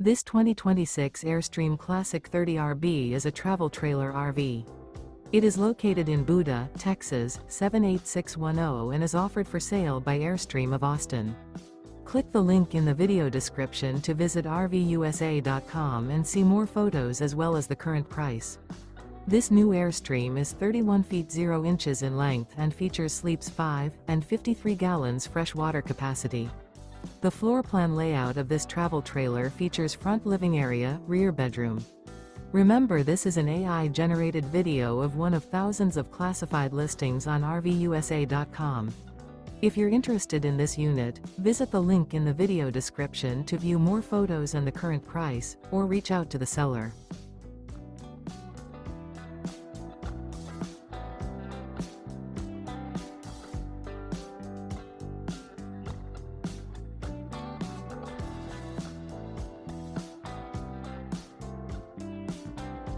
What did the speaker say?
This 2026 Airstream Classic 30RB is a travel trailer RV. It is located in Buda, Texas, 78610 and is offered for sale by Airstream of Austin. Click the link in the video description to visit RVUSA.com and see more photos as well as the current price. This new Airstream is 31 feet 0 inches in length and features sleeps 5 and 53 gallons fresh water capacity. The floor plan layout of this travel trailer features front living area, rear bedroom. Remember, this is an AI-generated video of one of thousands of classified listings on RVUSA.com. If you're interested in this unit, visit the link in the video description to view more photos and the current price, or reach out to the seller.